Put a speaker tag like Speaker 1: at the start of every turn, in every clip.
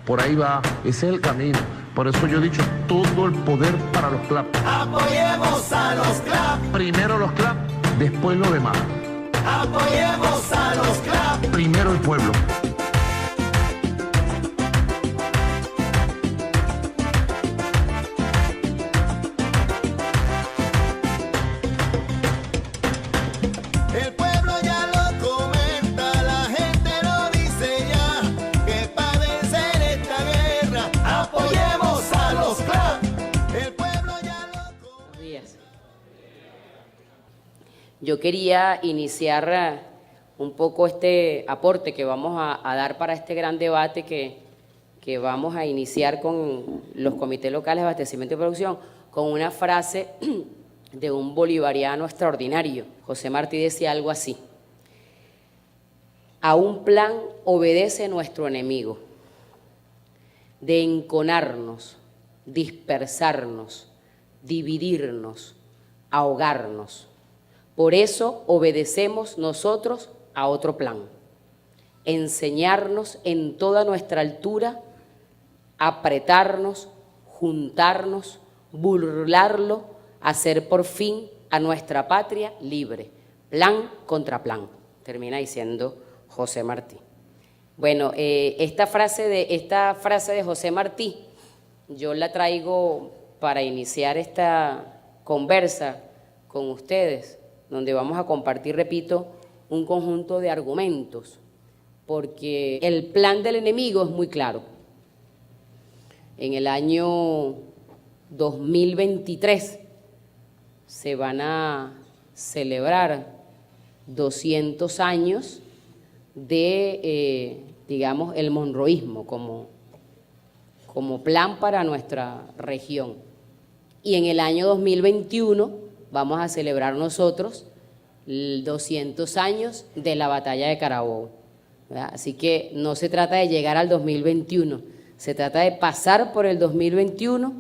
Speaker 1: Por ahí va, ese es el camino. Por eso yo he dicho, todo el poder para los CLAP.
Speaker 2: Apoyemos a los CLAP.
Speaker 1: Primero los CLAP, después lo demás.
Speaker 2: Apoyemos a los CLAP.
Speaker 1: Primero el pueblo.
Speaker 2: El pueblo ya lo comenta, la gente lo dice ya, que para vencer esta guerra, apoyemos a los CLAP. El pueblo ya lo comenta.
Speaker 3: Buenos días. Yo quería iniciar un poco este aporte que vamos a dar para este gran debate que vamos a iniciar con los comités locales de abastecimiento y producción, con una frase de un bolivariano extraordinario. José Martí decía algo así: a un plan obedece nuestro enemigo, de enconarnos, dispersarnos, dividirnos, ahogarnos. Por eso obedecemos nosotros a otro plan: enseñarnos en toda nuestra altura, apretarnos, juntarnos, burlarlo, hacer por fin a nuestra patria libre. Plan contra plan, termina diciendo José Martí. Bueno, esta frase de José Martí, yo la traigo para iniciar esta conversa con ustedes, donde vamos a compartir, repito, un conjunto de argumentos, porque el plan del enemigo es muy claro. En el año 2023 se van a celebrar 200 años de, digamos, el monroísmo como plan para nuestra región. Y en el año 2021 vamos a celebrar nosotros 200 años de la batalla de Carabobo, ¿verdad? Así que no se trata de llegar al 2021, se trata de pasar por el 2021,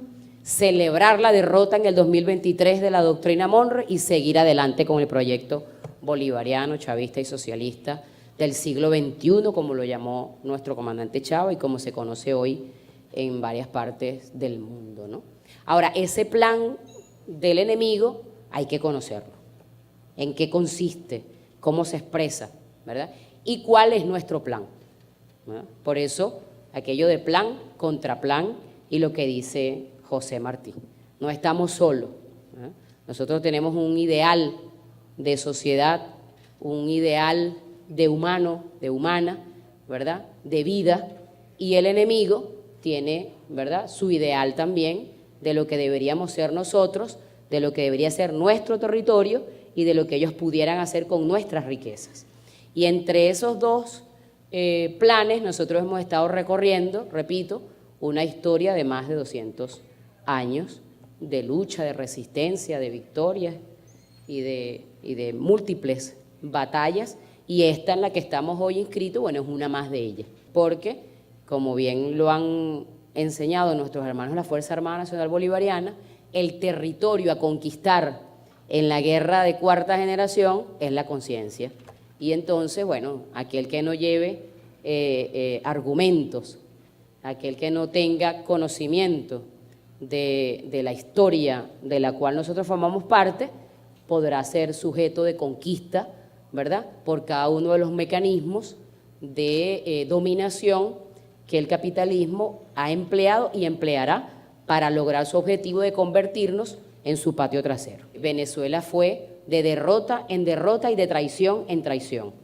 Speaker 3: celebrar la derrota en el 2023 de la doctrina Monroe y seguir adelante con el proyecto bolivariano, chavista y socialista del siglo XXI, como lo llamó nuestro comandante Chávez y como se conoce hoy en varias partes del mundo, ¿no? Ahora, ese plan del enemigo hay que conocerlo. ¿En qué consiste? ¿Cómo se expresa? ¿Verdad? ¿Y cuál es nuestro plan? ¿Verdad? Por eso, aquello de plan contra plan y lo que dice José Martí. No estamos solos, ¿verdad? Nosotros tenemos un ideal de sociedad, un ideal de humano, de humana, ¿verdad? De vida, y el enemigo tiene, ¿verdad?, su ideal también de lo que deberíamos ser nosotros, de lo que debería ser nuestro territorio y de lo que ellos pudieran hacer con nuestras riquezas. Y entre esos dos planes nosotros hemos estado recorriendo, repito, una historia de más de 200 años de lucha, de resistencia, de victorias y de múltiples batallas, y esta en la que estamos hoy inscritos, bueno, es una más de ellas, porque, como bien lo han enseñado nuestros hermanos de la Fuerza Armada Nacional Bolivariana, el territorio a conquistar en la guerra de cuarta generación es la conciencia. Y entonces, bueno, aquel que no lleve argumentos, aquel que no tenga conocimiento de la historia de la cual nosotros formamos parte, podrá ser sujeto de conquista, ¿verdad?, por cada uno de los mecanismos de dominación que el capitalismo ha empleado y empleará para lograr su objetivo de convertirnos en su patio trasero. Venezuela fue de derrota en derrota y de traición en traición,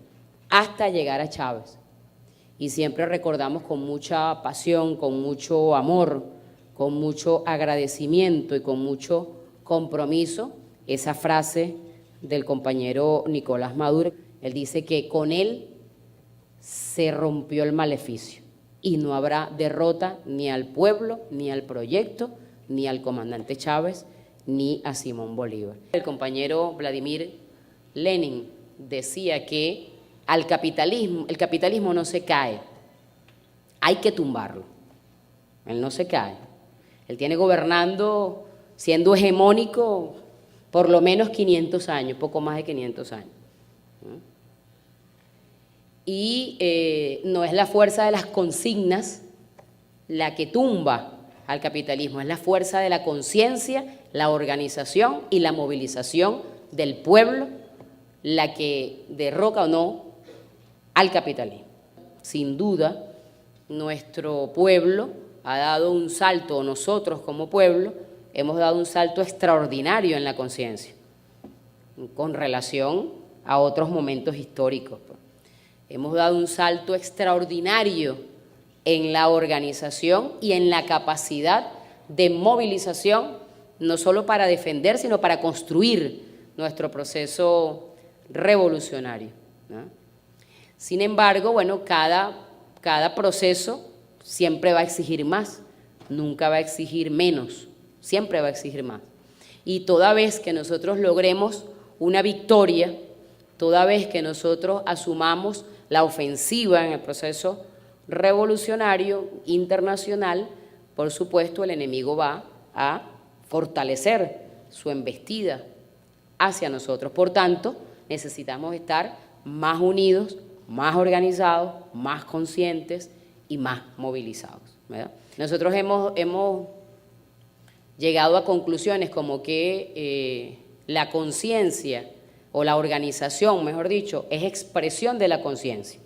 Speaker 3: hasta llegar a Chávez. Y siempre recordamos con mucha pasión, con mucho amor, con mucho agradecimiento y con mucho compromiso esa frase del compañero Nicolás Maduro. Él dice que con él se rompió el maleficio y no habrá derrota ni al pueblo, ni al proyecto, ni al comandante Chávez, ni a Simón Bolívar. El compañero Vladimir Lenin decía que el capitalismo no se cae, hay que tumbarlo. Él no se cae. Él tiene gobernando, siendo hegemónico, por lo menos 500 años, poco más de 500 años. Y no es la fuerza de las consignas la que tumba al capitalismo, es la fuerza de la conciencia, la organización y la movilización del pueblo la que derroca o no al capitalismo. Sin duda, nuestro pueblo ha dado un salto, o nosotros como pueblo hemos dado un salto extraordinario en la conciencia con relación a otros momentos históricos. Hemos dado un salto extraordinario en la organización y en la capacidad de movilización, no solo para defender, sino para construir nuestro proceso revolucionario, ¿no? Sin embargo, bueno, cada proceso siempre va a exigir más, nunca va a exigir menos, siempre va a exigir más. Y toda vez que nosotros logremos una victoria, toda vez que nosotros asumamos la ofensiva en el proceso revolucionario internacional, por supuesto el enemigo va a fortalecer su embestida hacia nosotros. Por tanto, necesitamos estar más unidos, más organizados, más conscientes y más movilizados, ¿verdad? Nosotros hemos llegado a conclusiones como que la conciencia o la organización, mejor dicho, es expresión de la conciencia.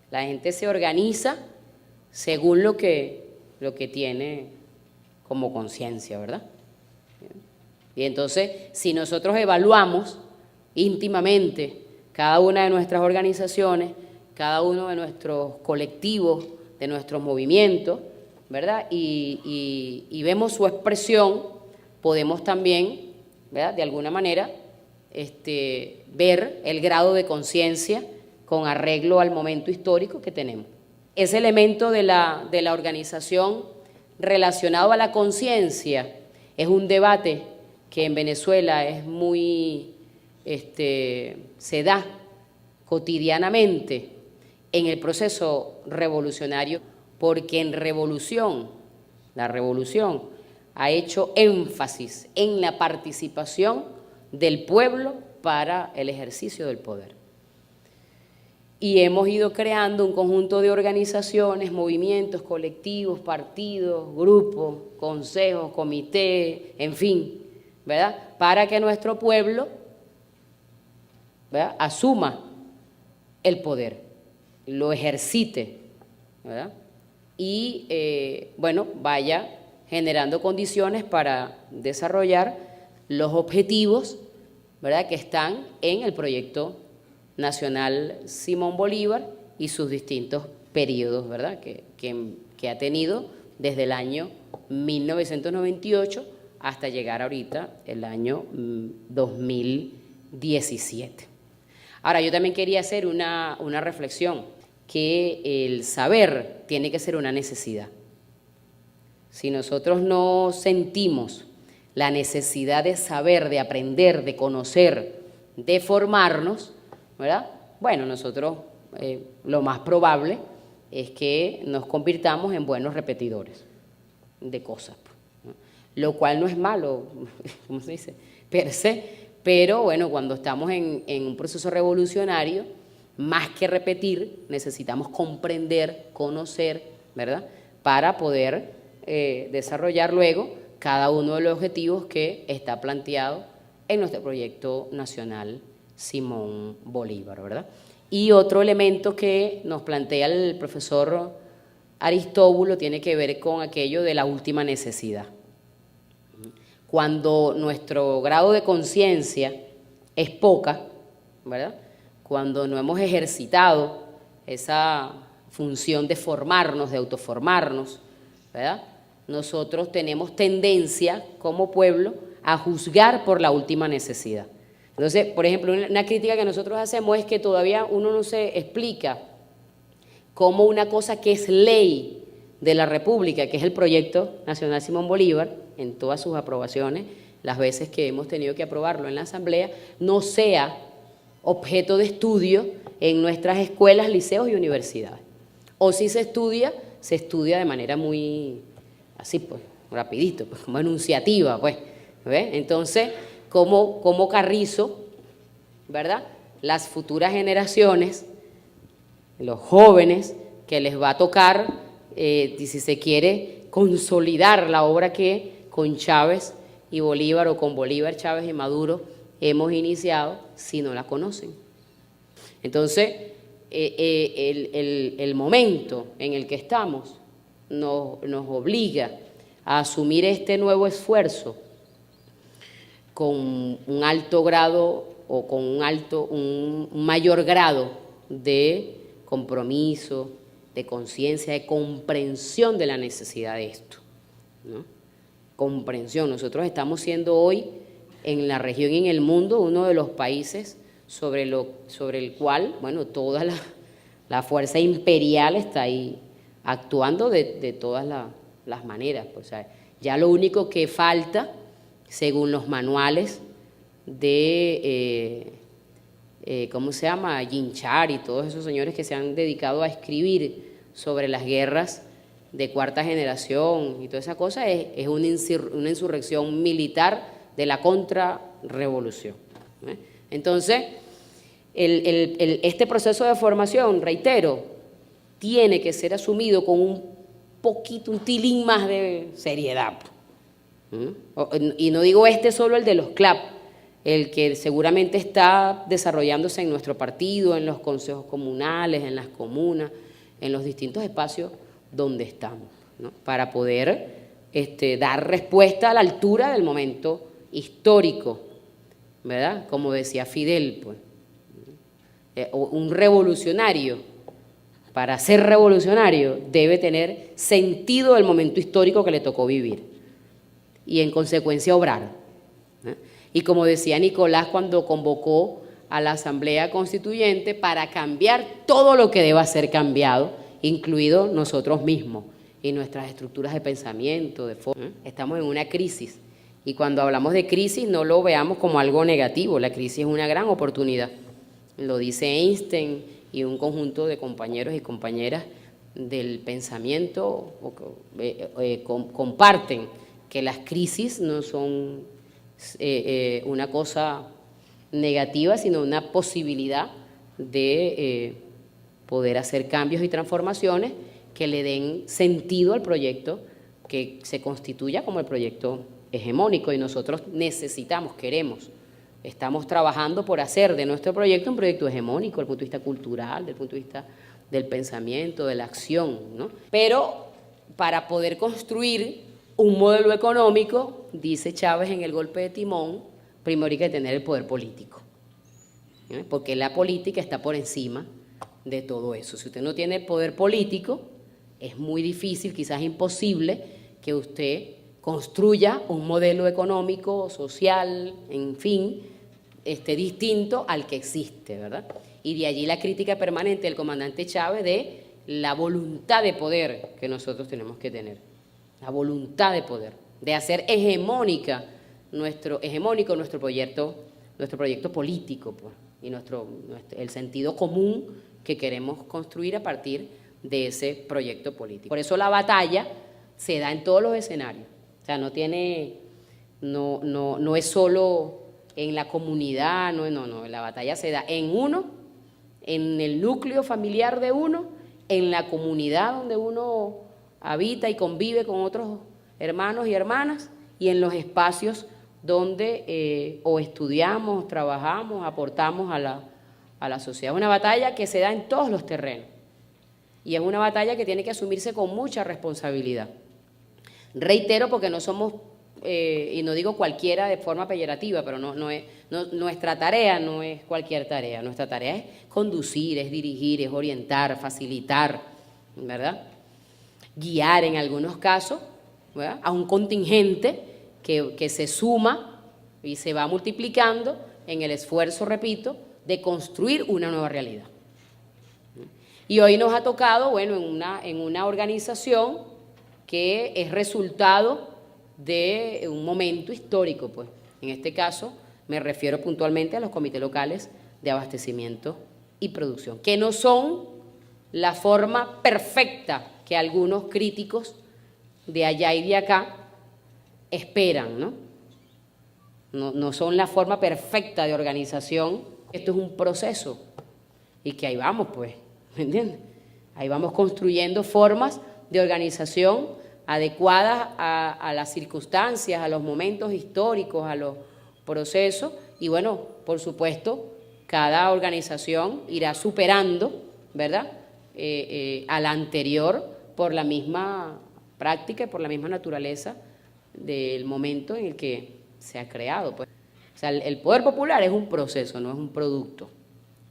Speaker 3: La gente se organiza según lo que tiene como conciencia, ¿verdad? Y entonces, si nosotros evaluamos íntimamente cada una de nuestras organizaciones, cada uno de nuestros colectivos, de nuestros movimientos, ¿verdad? Y vemos su expresión, podemos también, ¿verdad?, de alguna manera, ver el grado de conciencia con arreglo al momento histórico que tenemos. Ese elemento de la organización relacionado a la conciencia es un debate que en Venezuela es muy, se da cotidianamente en el proceso revolucionario, porque en la revolución ha hecho énfasis en la participación del pueblo para el ejercicio del poder. Y hemos ido creando un conjunto de organizaciones, movimientos, colectivos, partidos, grupos, consejos, comités, en fin, ¿verdad?, para que nuestro pueblo, ¿verdad?, asuma el poder, lo ejercite, ¿verdad?, y bueno, vaya generando condiciones para desarrollar los objetivos, ¿verdad?, que están en el proyecto nacional Simón Bolívar y sus distintos periodos, ¿verdad?, que ha tenido desde el año 1998 hasta llegar ahorita el año 2017. Ahora, yo también quería hacer una reflexión, que el saber tiene que ser una necesidad. Si nosotros no sentimos la necesidad de saber, de aprender, de conocer, de formarnos, ¿verdad?, bueno, nosotros lo más probable es que nos convirtamos en buenos repetidores de cosas, ¿no?, lo cual no es malo, ¿cómo se dice?, per se, pero bueno, cuando estamos en un proceso revolucionario, más que repetir, necesitamos comprender, conocer, ¿verdad?, para poder desarrollar luego cada uno de los objetivos que está planteado en nuestro proyecto nacional Simón Bolívar, ¿verdad? Y otro elemento que nos plantea el profesor Aristóbulo tiene que ver con aquello de la última necesidad. Cuando nuestro grado de conciencia es poca, ¿verdad?, cuando no hemos ejercitado esa función de formarnos, de autoformarnos, ¿verdad?, nosotros tenemos tendencia como pueblo a juzgar por la última necesidad. Entonces, por ejemplo, una crítica que nosotros hacemos es que todavía uno no se explica cómo una cosa que es ley de la República, que es el proyecto nacional Simón Bolívar, en todas sus aprobaciones, las veces que hemos tenido que aprobarlo en la Asamblea, no sea objeto de estudio en nuestras escuelas, liceos y universidades. O si se estudia de manera muy, así pues, rapidito, pues, como enunciativa, pues, ¿ves? Entonces, como carrizo, ¿verdad?, las futuras generaciones, los jóvenes que les va a tocar y si se quiere consolidar la obra que con Chávez y Bolívar, o con Bolívar, Chávez y Maduro hemos iniciado, si no la conocen. Entonces, el momento en el que estamos nos obliga a asumir este nuevo esfuerzo con un alto grado o con un mayor grado de compromiso, de conciencia, de comprensión de la necesidad de esto, ¿no? Comprensión. Nosotros estamos siendo hoy en la región y en el mundo uno de los países sobre el cual, bueno, toda la fuerza imperial está ahí actuando de todas las maneras. O sea, ya lo único que falta, según los manuales de, ¿cómo se llama?, Ginchar y todos esos señores que se han dedicado a escribir sobre las guerras de cuarta generación y toda esa cosa, es una insurrección militar de la contrarrevolución, ¿eh? Entonces, este proceso de formación, reitero, tiene que ser asumido con un tilín más de seriedad. Y no digo solo el de los CLAP, el que seguramente está desarrollándose en nuestro partido, en los consejos comunales, en las comunas, en los distintos espacios donde estamos, ¿no? Para poder dar respuesta a la altura del momento histórico, ¿verdad? Como decía Fidel, pues, un revolucionario, para ser revolucionario, debe tener sentido del momento histórico que le tocó vivir y en consecuencia obrar, ¿eh? Y como decía Nicolás cuando convocó a la Asamblea Constituyente, para cambiar todo lo que deba ser cambiado, incluido nosotros mismos y nuestras estructuras de pensamiento, de forma. Estamos en una crisis y cuando hablamos de crisis no lo veamos como algo negativo, la crisis es una gran oportunidad. Lo dice Einstein y un conjunto de compañeros y compañeras del pensamiento comparten que las crisis no son una cosa negativa, sino una posibilidad de poder hacer cambios y transformaciones que le den sentido al proyecto que se constituya como el proyecto hegemónico, y nosotros necesitamos, queremos, estamos trabajando por hacer de nuestro proyecto un proyecto hegemónico desde el punto de vista cultural, desde el punto de vista del pensamiento, de la acción, ¿no? Pero para poder construir un modelo económico, dice Chávez en el golpe de timón, primero hay que tener el poder político, ¿eh? Porque la política está por encima de todo eso. Si usted no tiene poder político, es muy difícil, quizás imposible, que usted construya un modelo económico, social, en fin, distinto al que existe, ¿verdad? Y de allí la crítica permanente del comandante Chávez de la voluntad de poder que nosotros tenemos que tener, la voluntad de poder, de hacer hegemónico nuestro proyecto político, pues, y el sentido común que queremos construir a partir de ese proyecto político. Por eso la batalla se da en todos los escenarios. O sea, no es solo en la comunidad, no, la batalla se da en uno, en el núcleo familiar de uno, en la comunidad donde uno habita y convive con otros hermanos y hermanas, y en los espacios donde o estudiamos, trabajamos, aportamos a la sociedad. Es una batalla que se da en todos los terrenos y es una batalla que tiene que asumirse con mucha responsabilidad. Reitero, porque no somos, y no digo cualquiera de forma peyorativa, pero nuestra tarea no es cualquier tarea. Nuestra tarea es conducir, es dirigir, es orientar, facilitar, ¿verdad? Guiar en algunos casos, ¿verdad?, a un contingente que se suma y se va multiplicando en el esfuerzo, repito, de construir una nueva realidad. Y hoy nos ha tocado, bueno, en una organización que es resultado de un momento histórico, pues. En este caso me refiero puntualmente a los comités locales de abastecimiento y producción, que no son la forma perfecta que algunos críticos de allá y de acá esperan, ¿no? No son la forma perfecta de organización. Esto es un proceso y que ahí vamos, pues, ¿me entiendes? Ahí vamos construyendo formas de organización adecuadas a las circunstancias, a los momentos históricos, a los procesos, y bueno, por supuesto, cada organización irá superando, ¿verdad?, a la anterior por la misma práctica y por la misma naturaleza del momento en el que se ha creado, pues. O sea, el poder popular es un proceso, no es un producto,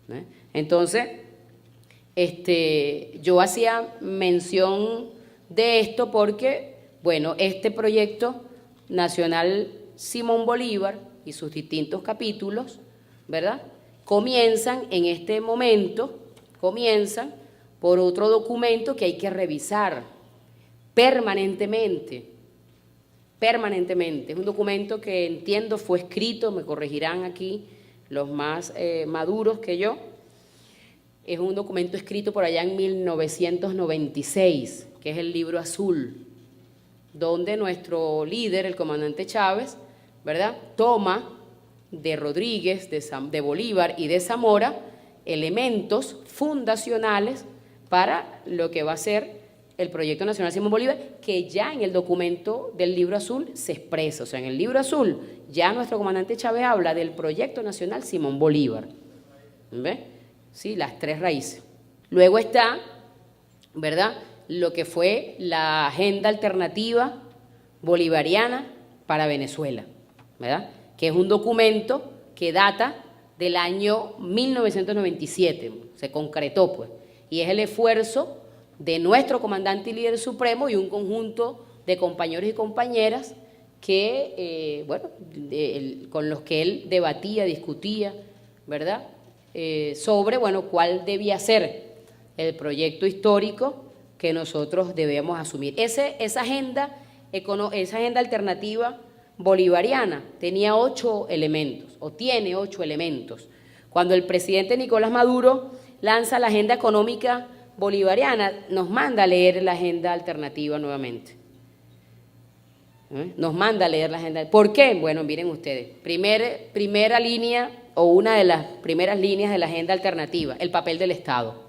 Speaker 3: ¿no? Entonces, yo hacía mención de esto porque, bueno, este proyecto nacional Simón Bolívar y sus distintos capítulos, ¿verdad?, comienzan en este momento, comienzan por otro documento que hay que revisar permanentemente. Es un documento que entiendo fue escrito, me corregirán aquí los más maduros que yo, es un documento escrito por allá en 1996, que es el Libro Azul, donde nuestro líder, el comandante Chávez, ¿verdad?, toma de Rodríguez, de Bolívar y de Zamora elementos fundacionales para lo que va a ser el Proyecto Nacional Simón Bolívar, que ya en el documento del Libro Azul se expresa. O sea, en el Libro Azul ya nuestro comandante Chávez habla del Proyecto Nacional Simón Bolívar. ¿Ves? Sí, las tres raíces. Luego está, ¿verdad?, lo que fue la agenda alternativa bolivariana para Venezuela, ¿verdad?, que es un documento que data del año 1997, se concretó, pues, y es el esfuerzo de nuestro comandante y líder supremo y un conjunto de compañeros y compañeras que, con los que él debatía, discutía, ¿verdad?, sobre, bueno, cuál debía ser el proyecto histórico que nosotros debemos asumir. Esa agenda alternativa bolivariana tenía 8 elementos, o tiene 8 elementos. Cuando el presidente Nicolás Maduro lanza la agenda económica bolivariana, nos manda a leer la agenda alternativa nuevamente. Nos manda a leer la agenda. ¿Por qué? Bueno, miren ustedes, primera línea o una de las primeras líneas de la agenda alternativa, el papel del Estado.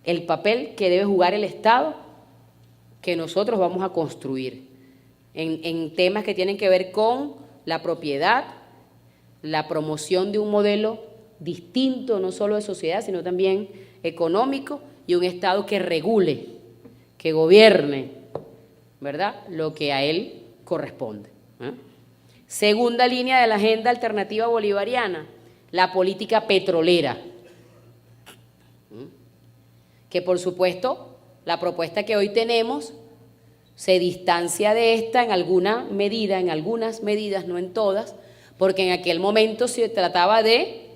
Speaker 3: El papel que debe jugar el Estado que nosotros vamos a construir en temas que tienen que ver con la propiedad, la promoción de un modelo distinto, no solo de sociedad, sino también económico, y un Estado que regule, que gobierne, ¿verdad?, lo que a él corresponde. Segunda línea de la agenda alternativa bolivariana, la política petrolera, que por supuesto la propuesta que hoy tenemos se distancia de esta en alguna medida, en algunas medidas, no en todas, porque en aquel momento se trataba de,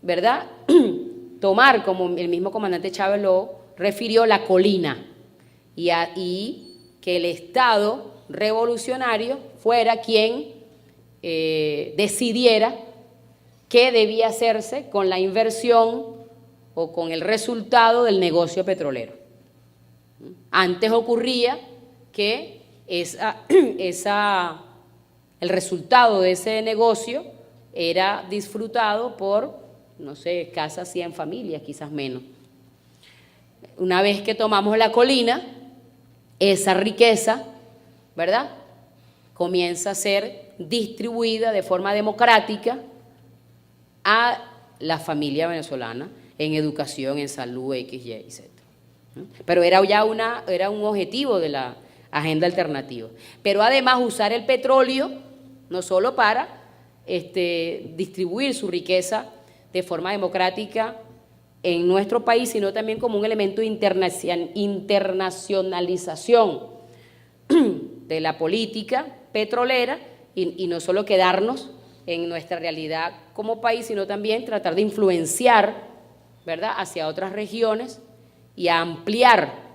Speaker 3: ¿verdad?, tomar, como el mismo comandante Chávez lo refirió, la colina, y que el Estado revolucionario fuera quien decidiera qué debía hacerse con la inversión o con el resultado del negocio petrolero. Antes ocurría que el resultado de ese negocio era disfrutado por, no sé, escasas 100 familias, quizás menos. Una vez que tomamos la colina, esa riqueza, ¿verdad?, comienza a ser distribuida de forma democrática a la familia venezolana en educación, en salud, X, Y, Z. Pero era un objetivo de la agenda alternativa. Pero además usar el petróleo no solo para distribuir su riqueza de forma democrática en nuestro país, sino también como un elemento de internacionalización de la política petrolera y no solo quedarnos en nuestra realidad como país, sino también tratar de influenciar, ¿verdad?, hacia otras regiones y a ampliar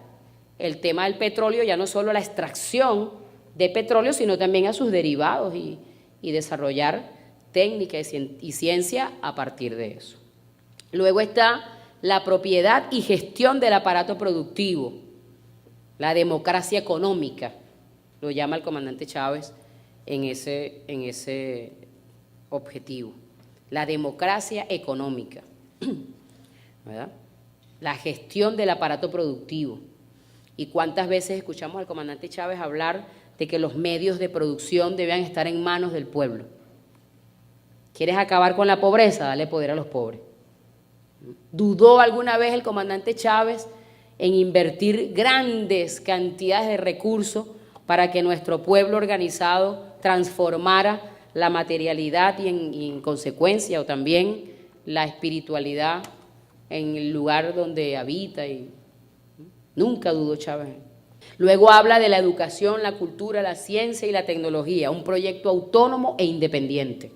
Speaker 3: el tema del petróleo, ya no solo la extracción de petróleo, sino también a sus derivados y desarrollar técnica y ciencia a partir de eso. Luego está la propiedad y gestión del aparato productivo, la democracia económica, lo llama el comandante Chávez en ese objetivo, la democracia económica, ¿verdad? la gestión del aparato productivo. Y cuántas veces escuchamos al comandante Chávez hablar de que los medios de producción debían estar en manos del pueblo. ¿Quieres acabar con la pobreza? Dale poder a los pobres. ¿Dudó alguna vez el comandante Chávez en invertir grandes cantidades de recursos para que nuestro pueblo organizado transformara la materialidad y en consecuencia o también la espiritualidad en el lugar donde habita? Y nunca dudó Chávez. Luego habla de la educación, la cultura, la ciencia y la tecnología, un proyecto autónomo e independiente.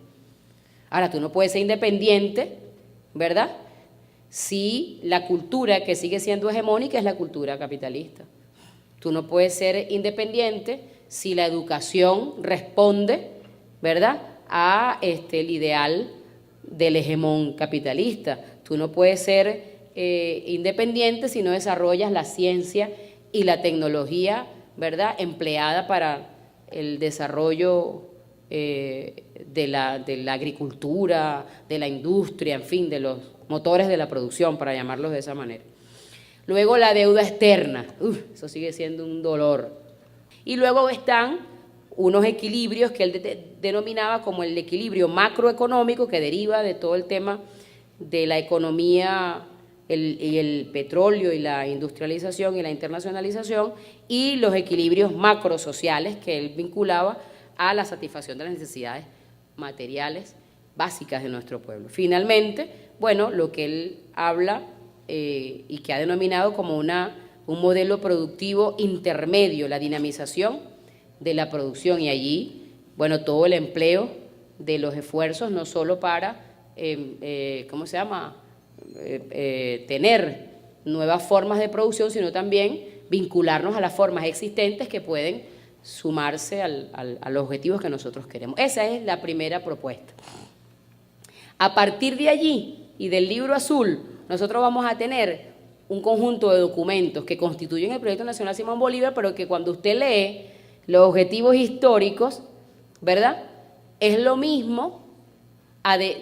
Speaker 3: Ahora, tú no puedes ser independiente, ¿verdad?, si la cultura que sigue siendo hegemónica es la cultura capitalista. Tú no puedes ser independiente si la educación responde, ¿verdad?, a el ideal del hegemón capitalista. Tú no puedes ser independiente si no desarrollas la ciencia y la tecnología, ¿verdad?, empleada para el desarrollo de la agricultura, de la industria, en fin, de los motores de la producción, para llamarlos de esa manera. Luego la deuda externa, eso sigue siendo un dolor. Y luego están unos equilibrios que él denominaba como el equilibrio macroeconómico, que deriva de todo el tema de la economía y el petróleo y la industrialización y la internacionalización, y los equilibrios macrosociales que él vinculaba a la satisfacción de las necesidades materiales básicas de nuestro pueblo. Finalmente, bueno, lo que él habla y que ha denominado como un modelo productivo intermedio, la dinamización de la producción, y allí, bueno, todo el empleo de los esfuerzos, no solo para, tener nuevas formas de producción, sino también vincularnos a las formas existentes que pueden sumarse a los objetivos que nosotros queremos. Esa es la primera propuesta. A partir de allí y del libro azul, nosotros vamos a tener un conjunto de documentos que constituyen el Proyecto Nacional Simón Bolívar, pero que cuando usted lee los objetivos históricos, ¿verdad?, es lo mismo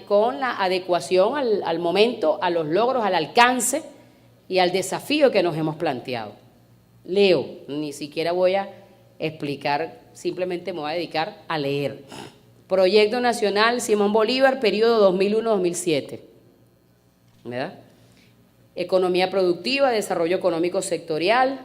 Speaker 3: con la adecuación al momento, a los logros, al alcance y al desafío que nos hemos planteado. Leo, ni siquiera voy a explicar, simplemente me voy a dedicar a leer. Proyecto Nacional Simón Bolívar, periodo 2001-2007, ¿verdad? Economía productiva, desarrollo económico sectorial,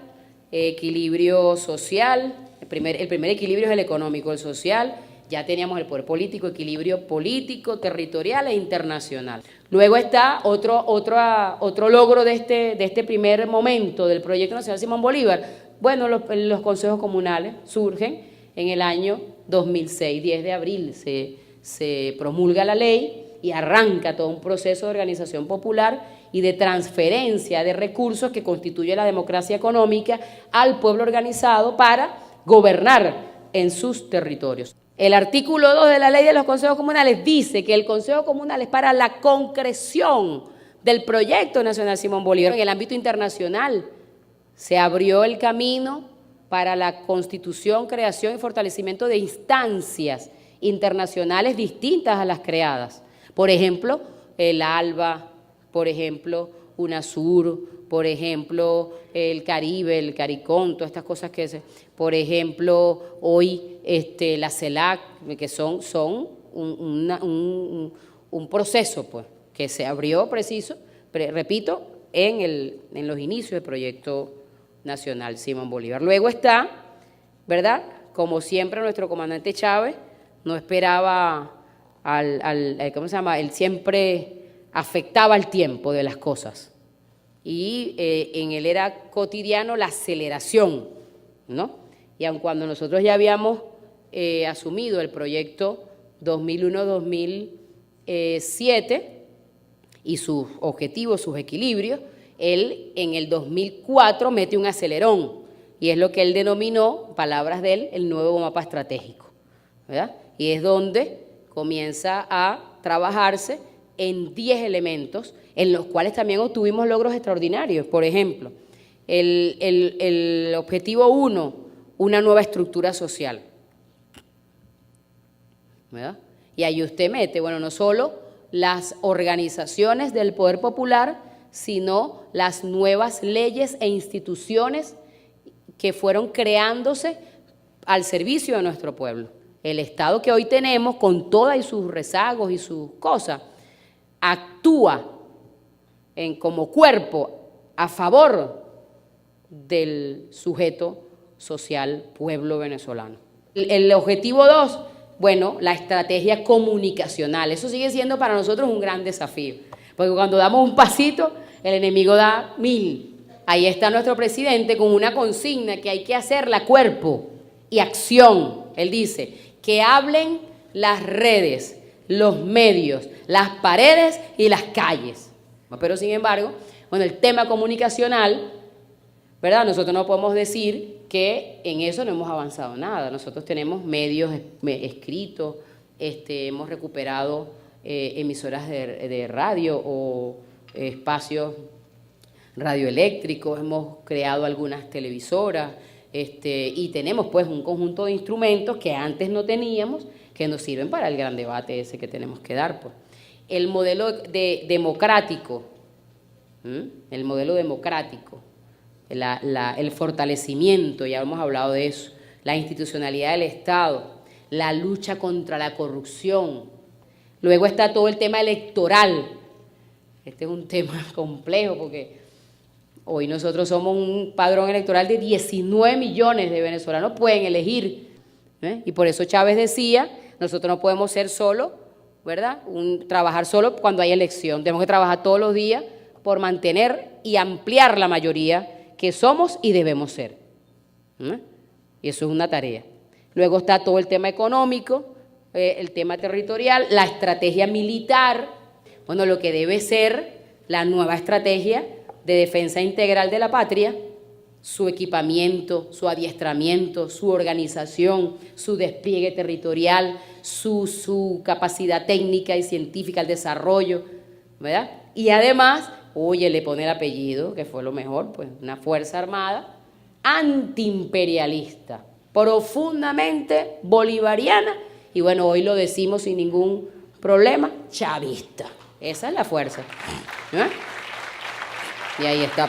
Speaker 3: equilibrio social. El primer equilibrio es el económico, el social. Ya teníamos el poder político, equilibrio político, territorial e internacional. Luego está otro logro de este primer momento del Proyecto Nacional Simón Bolívar. Bueno, los consejos comunales surgen en el año 2006, 10 de abril, se promulga la ley y arranca todo un proceso de organización popular y de transferencia de recursos que constituye la democracia económica al pueblo organizado para gobernar en sus territorios. El artículo 2 de la ley de los consejos comunales dice que el consejo comunal es para la concreción del Proyecto Nacional Simón Bolívar. En el ámbito internacional se abrió el camino para la constitución, creación y fortalecimiento de instancias internacionales distintas a las creadas. Por ejemplo, el ALBA, por ejemplo, UNASUR, por ejemplo, el Caribe, el CARICOM, todas estas cosas por ejemplo, hoy la CELAC, que son un proceso, pues, que se abrió repito, en los inicios del Proyecto Nacional Simón Bolívar. Luego está, ¿verdad?, como siempre nuestro comandante Chávez no esperaba él siempre afectaba el tiempo de las cosas, y en él era cotidiano la aceleración, ¿no? Y aun cuando nosotros ya habíamos asumido el proyecto 2001-2007 y sus objetivos, sus equilibrios, él en el 2004 mete un acelerón, y es lo que él denominó, palabras de él, el nuevo mapa estratégico, ¿verdad? Y es donde comienza a trabajarse en 10 elementos, en los cuales también obtuvimos logros extraordinarios. Por ejemplo, el objetivo 1, una nueva estructura social, ¿verdad? Y ahí usted mete, bueno, no solo las organizaciones del poder popular, sino las nuevas leyes e instituciones que fueron creándose al servicio de nuestro pueblo. El Estado que hoy tenemos, con todas sus rezagos y sus cosas, actúa como cuerpo a favor del sujeto social pueblo venezolano. El objetivo 2, bueno, la estrategia comunicacional. Eso sigue siendo para nosotros un gran desafío, porque cuando damos un pasito, el enemigo da 1000. Ahí está nuestro presidente con una consigna que hay que hacerla cuerpo y acción. Él dice, que hablen las redes, los medios, las paredes y las calles. Pero sin embargo, bueno, el tema comunicacional, ¿verdad? Nosotros no podemos decir que en eso no hemos avanzado nada. Nosotros tenemos medios escritos, hemos recuperado emisoras de radio o espacios radioeléctricos, hemos creado algunas televisoras y tenemos pues un conjunto de instrumentos que antes no teníamos, que nos sirven para el gran debate ese que tenemos que dar, pues. El modelo democrático, el fortalecimiento, ya hemos hablado de eso, la institucionalidad del Estado, la lucha contra la corrupción. Luego está todo el tema electoral. Este es un tema complejo porque hoy nosotros somos un padrón electoral de 19 millones de venezolanos pueden elegir, y por eso Chávez decía, nosotros no podemos ser solo, ¿verdad? Trabajar solo cuando hay elección, tenemos que trabajar todos los días por mantener y ampliar la mayoría que somos y debemos ser. Y eso es una tarea. Luego está todo el tema económico, el tema territorial, la estrategia militar, bueno, lo que debe ser la nueva estrategia de defensa integral de la patria, su equipamiento, su adiestramiento, su organización, su despliegue territorial, su capacidad técnica y científica, el desarrollo, ¿verdad? Y además, oye, le pone el apellido, que fue lo mejor, pues una fuerza armada antiimperialista, profundamente bolivariana, y bueno, hoy lo decimos sin ningún problema, chavista. Esa es la fuerza. Y ahí está.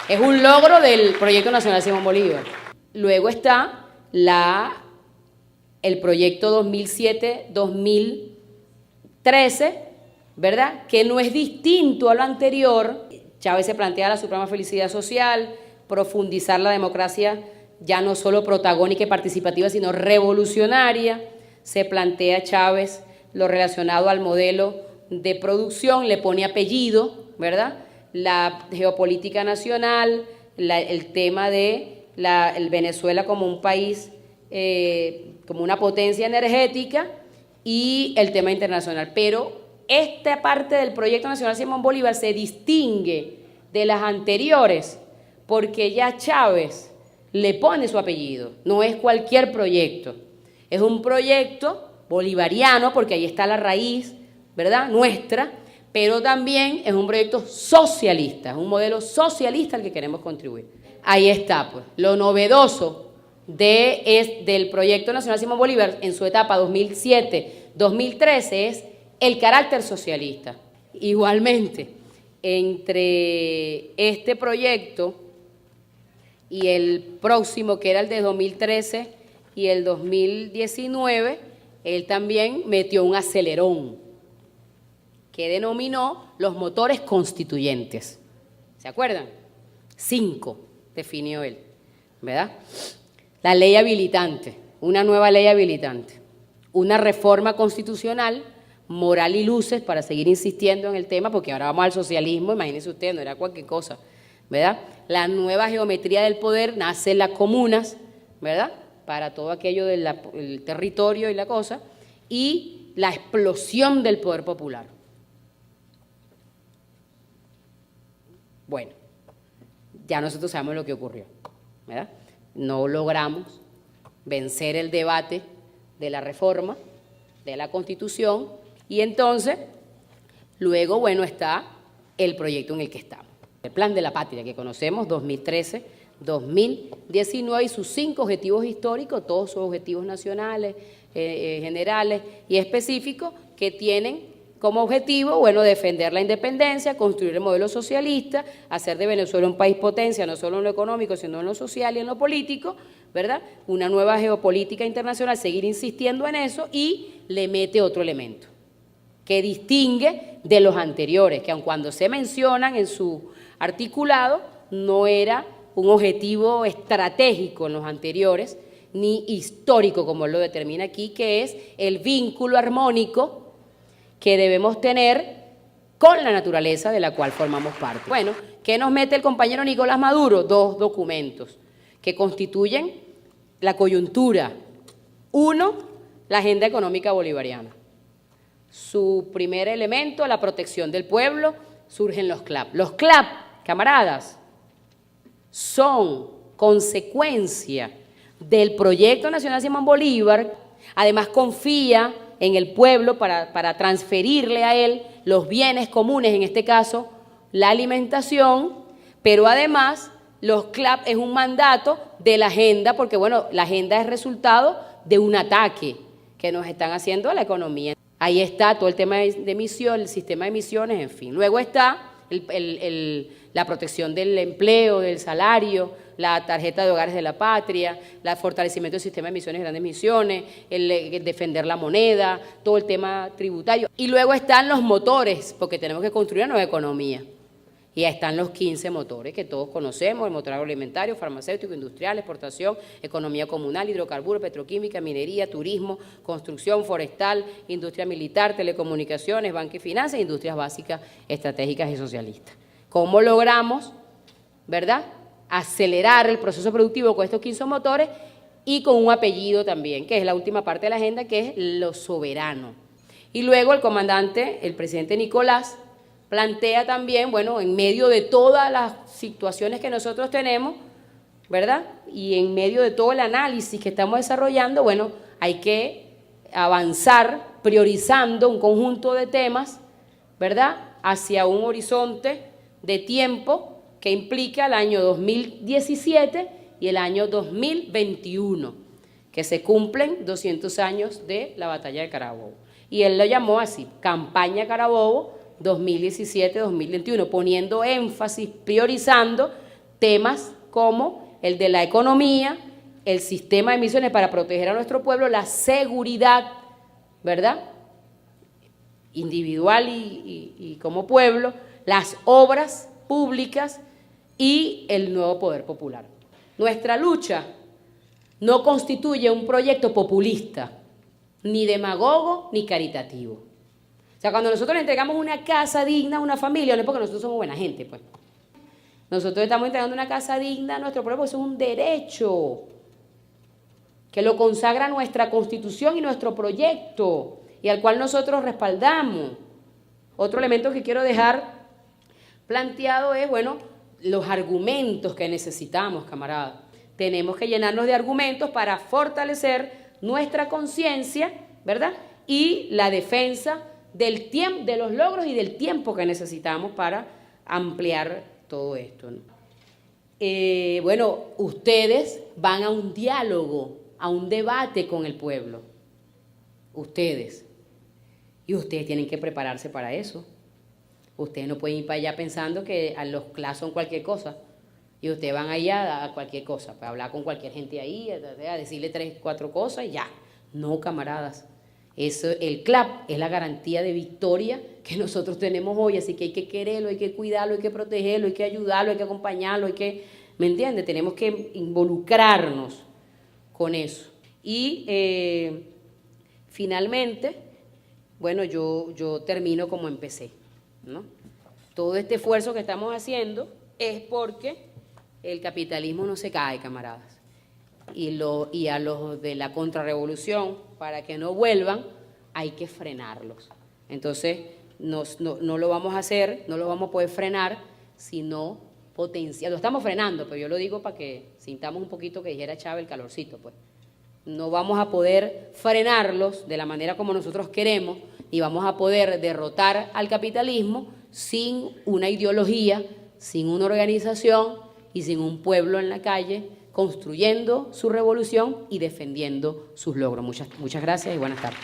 Speaker 3: Es un logro del Proyecto Nacional Simón Bolívar. Luego está el proyecto 2007-2013, ¿verdad? Que no es distinto a lo anterior. Chávez se plantea la suprema felicidad social, profundizar la democracia ya no solo protagónica y participativa, sino revolucionaria. Se plantea Chávez lo relacionado al modelo de producción, le pone apellido, ¿verdad? La geopolítica nacional, el tema de el Venezuela como un país, como una potencia energética y el tema internacional. Pero esta parte del Proyecto Nacional Simón Bolívar se distingue de las anteriores porque ya Chávez le pone su apellido, no es cualquier proyecto, es un proyecto bolivariano porque ahí está la raíz, ¿verdad? Nuestra, pero también es un proyecto socialista, es un modelo socialista al que queremos contribuir. Ahí está, pues, lo novedoso del Proyecto Nacional Simón Bolívar en su etapa 2007-2013 es el carácter socialista. Igualmente, entre este proyecto y el próximo, que era el de 2013 y el 2019, él también metió un acelerón que denominó los motores constituyentes. ¿Se acuerdan? 5 definió él, ¿verdad? La ley habilitante, una nueva ley habilitante, una reforma constitucional, moral y luces, para seguir insistiendo en el tema, porque ahora vamos al socialismo, imagínense ustedes, no era cualquier cosa, ¿verdad? La nueva geometría del poder, nacen las comunas, ¿verdad? Para todo aquello del territorio y la cosa, y la explosión del poder popular. Bueno, ya nosotros sabemos lo que ocurrió, ¿verdad? No logramos vencer el debate de la reforma, de la Constitución, y entonces, luego, bueno, está el proyecto en el que estamos. El Plan de la Patria, que conocemos, 2013-2019, y sus 5 objetivos históricos, todos sus objetivos nacionales, generales y específicos, que tienen como objetivo, bueno, defender la independencia, construir el modelo socialista, hacer de Venezuela un país potencia, no solo en lo económico, sino en lo social y en lo político, ¿verdad? Una nueva geopolítica internacional, seguir insistiendo en eso, y le mete otro elemento que distingue de los anteriores, que aun cuando se mencionan en su articulado, no era un objetivo estratégico en los anteriores, ni histórico, como él lo determina aquí, que es el vínculo armónico que debemos tener con la naturaleza de la cual formamos parte. Bueno, ¿qué nos mete el compañero Nicolás Maduro? Dos documentos que constituyen la coyuntura. Uno, la agenda económica bolivariana. Su primer elemento, la protección del pueblo, surgen los CLAP. Los CLAP, camaradas, son consecuencia del proyecto nacional Simón Bolívar. Además, confía en el pueblo para transferirle a él los bienes comunes, en este caso la alimentación, pero además los CLAP es un mandato de la agenda, porque bueno, la agenda es resultado de un ataque que nos están haciendo a la economía. Ahí está todo el tema de emisión, el sistema de emisiones, en fin. Luego está la protección del empleo, del salario, la tarjeta de hogares de la patria, el fortalecimiento del sistema de emisiones y grandes emisiones, el defender la moneda, todo el tema tributario. Y luego están los motores, porque tenemos que construir una nueva economía. Y ahí están los 15 motores que todos conocemos: el motor agroalimentario, farmacéutico, industrial, exportación, economía comunal, hidrocarburos, petroquímica, minería, turismo, construcción, forestal, industria militar, telecomunicaciones, banca y finanzas, industrias básicas, estratégicas y socialistas. ¿Cómo logramos, verdad, acelerar el proceso productivo con estos 15 motores y con un apellido también, que es la última parte de la agenda, que es lo soberano? Y luego el comandante, el presidente Nicolás, plantea también, bueno, en medio de todas las situaciones que nosotros tenemos, ¿verdad? Y en medio de todo el análisis que estamos desarrollando, bueno, hay que avanzar priorizando un conjunto de temas, ¿verdad?, hacia un horizonte de tiempo que implica el año 2017 y el año 2021, que se cumplen 200 años de la batalla de Carabobo. Y él lo llamó así, Campaña Carabobo 2017-2021, poniendo énfasis, priorizando temas como el de la economía, el sistema de emisiones para proteger a nuestro pueblo, la seguridad, ¿verdad?, individual y como pueblo, las obras públicas y el nuevo poder popular. Nuestra lucha no constituye un proyecto populista, ni demagogo, ni caritativo. O sea, cuando nosotros le entregamos una casa digna a una familia, no es porque nosotros somos buena gente, pues. Nosotros estamos entregando una casa digna a nuestro pueblo, porque eso es un derecho que lo consagra nuestra Constitución y nuestro proyecto, y al cual nosotros respaldamos. Otro elemento que quiero dejar planteado es, bueno, los argumentos que necesitamos, camaradas. Tenemos que llenarnos de argumentos para fortalecer nuestra conciencia, ¿verdad?, y la defensa del tiempo, de los logros y del tiempo que necesitamos para ampliar todo esto, ¿no? Bueno, ustedes van a un diálogo, a un debate con el pueblo, ustedes, y ustedes tienen que prepararse para eso. Ustedes no pueden ir para allá pensando que a los CLAP son cualquier cosa, y ustedes van allá a cualquier cosa, para hablar con cualquier gente ahí, a decirle 3, 4 cosas y ya. No, camaradas. Eso, el CLAP es la garantía de victoria que nosotros tenemos hoy, así que hay que quererlo, hay que cuidarlo, hay que protegerlo, hay que ayudarlo, hay que acompañarlo, hay que, ¿me entiende? Tenemos que involucrarnos con eso. Y finalmente, bueno, yo termino como empecé, ¿no? Todo este esfuerzo que estamos haciendo es porque el capitalismo no se cae, camaradas. Y a los de la contrarrevolución, para que no vuelvan, hay que frenarlos. Entonces, no lo vamos a hacer, no lo vamos a poder frenar, sino potenciar. Lo estamos frenando, pero yo lo digo para que sintamos un poquito, que dijera Chávez, el calorcito, pues. No vamos a poder frenarlos de la manera como nosotros queremos, y vamos a poder derrotar al capitalismo sin una ideología, sin una organización y sin un pueblo en la calle construyendo su revolución y defendiendo sus logros. Muchas gracias y buenas tardes.